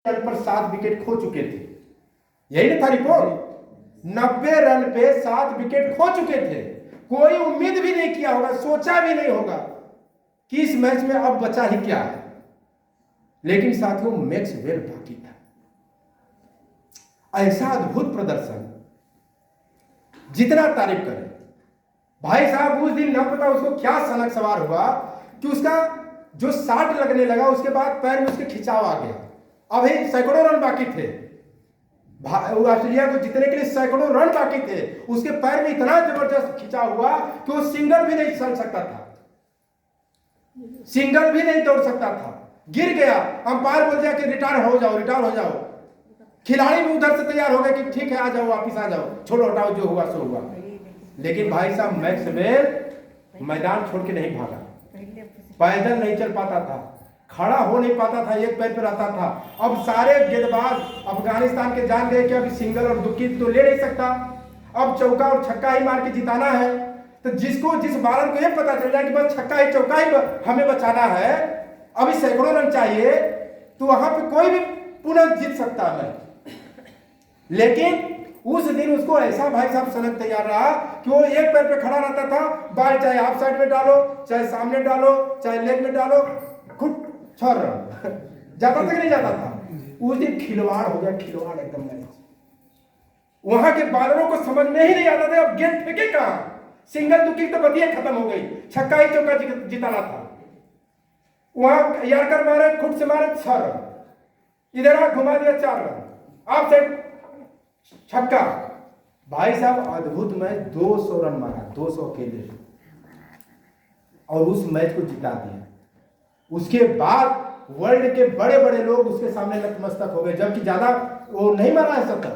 Run पर 7 wicket खो चुके थे। यही ना था रिपोर्ट, 90 रन पे 7 विकेट खो चुके थे। कोई उम्मीद भी नहीं किया होगा, सोचा भी नहीं होगा कि इस मैच में अब बचा ही क्या है। लेकिन साथियों, मैक्सवेल बाकी था। ऐसा अद्भुत प्रदर्शन, जितना तारीफ करें भाई साहब। उस दिन न पता उसको क्या सनक सवार हुआ कि उसका जो शॉट लगने लगा, उसके बाद पैर में उसके खिंचाव आ गया। अभी सैकड़ों रन बाकी थे, ऑस्ट्रेलिया को जीतने के लिए सैकड़ों रन बाकी थे। उसके पैर में इतना जबरदस्त खिंचाव हुआ कि वो सिंगल भी नहीं चल सकता था, सिंगल भी नहीं दौड़ सकता था, गिर गया। अंपायर बोल दिया कि रिटायर हो जाओ, रिटायर हो जाओ। खिलाड़ी भी उधर से तैयार हो गए कि ठीक है, आ जाओ, वापिस आ जाओ, छोड़ो हटाओ, जो हुआ सो हुआ। लेकिन भाई साहब, मैक्सवेल मैदान छोड़ के नहीं भागा, पैदल नहीं चल पाता था, खड़ा हो नहीं पाता था, एक पैर पर रहता था। अब सारे गेंदबाज अफगानिस्तान के जान गए कि अभी सिंगल और दुक्की तो ले नहीं सकता, अब चौका और छक्का ही मार के जिताना है। तो जिस बालर को ये पता चल जाए कि बस छक्का ही चौका ही हमें बचाना है, अभी सैकड़ों रन चाहिए, तो वहां पे कोई भी पुनः जीत सकता है। लेकिन उस दिन उसको ऐसा भाई साहब सनक तैयार रहा कि वो एक पैर पे खड़ा रहता था, बाल चाहे ऑफ साइड में डालो, चाहे सामने डालो, चाहे लेग में डालो, खुद 6 रन जाता था कि नहीं जाता था। उस दिन खिलवाड़ हो गया, खिलवाड़ एकदम मैच। वहां के बालरों को समझ में ही नहीं आता था अब गेंद फेंके कहां। सिंगल दुक्की तो बतिया खत्म हो गई, छक्का ही चौका जिताना था। वहां यार्कर मारे, खुद से मारे 6 रन, इधर घुमा दिया 4 रन, ऑफ साइड छक्का। भाई साहब, अद्भुत मैच, 200 रन मारा, 200 अकेले, और उस मैच को जिता दिया। उसके बाद वर्ल्ड के बड़े बड़े लोग उसके सामने नतमस्तक हो गए, जबकि ज्यादा वो नहीं मारा है शतक।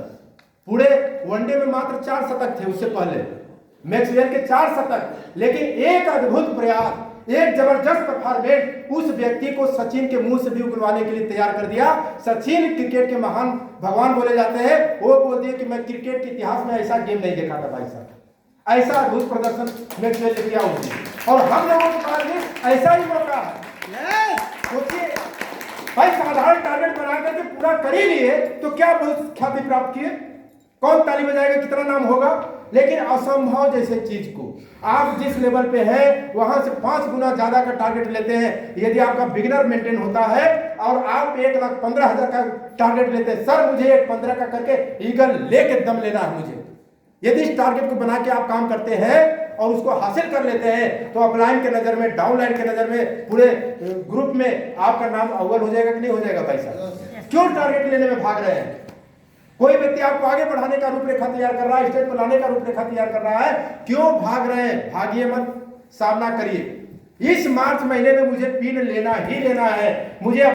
पूरे वनडे में मात्र 4 शतक थे उससे पहले, मैक्सवेल के 4 शतक। लेकिन एक अद्भुत प्रयास, एक जबरदस्त फॉर्मेट उस व्यक्ति को सचिन के मुंह से भी उगलवाने के लिए तैयार कर दिया। सचिन क्रिकेट के महान भगवान बोले जाते हैं, वो बोल दिए कि मैं क्रिकेट के इतिहास में ऐसा गेम नहीं देखा था भाई साहब, ऐसा अद्भुत प्रदर्शन मैक्सवेल ने किया उसने। और हम लोगों के पास भी ऐसा ही मौका है। सोचिए भाई, साधारण टारगेट बना करके पूरा कर ही लिए तो क्या बहुत ख्याति प्राप्त किए, कौन ताली बजाएगा, कितना नाम होगा। लेकिन असंभव जैसे चीज को आप जिस लेवल पे हैं वहां से 5 गुना ज्यादा का टारगेट लेते हैं। यदि आपका बिगिनर मेंटेन होता है और आप 1,15,000 का टारगेट लेते हैं, सर मुझे 1,15 का करके ईगल लेके दम लेना है मुझे, यदि इस टारगेट को बना के आप काम करते हैं और उसको हासिल कर लेते हैं, तो अपलाइन के नजर में, डाउनलाइन के नजर में, पूरे ग्रुप में आपका नाम अव्वल हो जाएगा कि नहीं हो जाएगा भाई साहब। क्यों टारगेट लेने में भाग रहे हैं? कोई व्यक्ति आपको आगे बढ़ाने का रूपरेखा तैयार कर रहा है, स्टेज पर लाने का रूपरेखा तैयार कर रहा है, क्यों भाग रहे हैं? भागिए मत, सामना करिए। इस मार्च महीने में मुझे पिन लेना ही लेना है, मुझे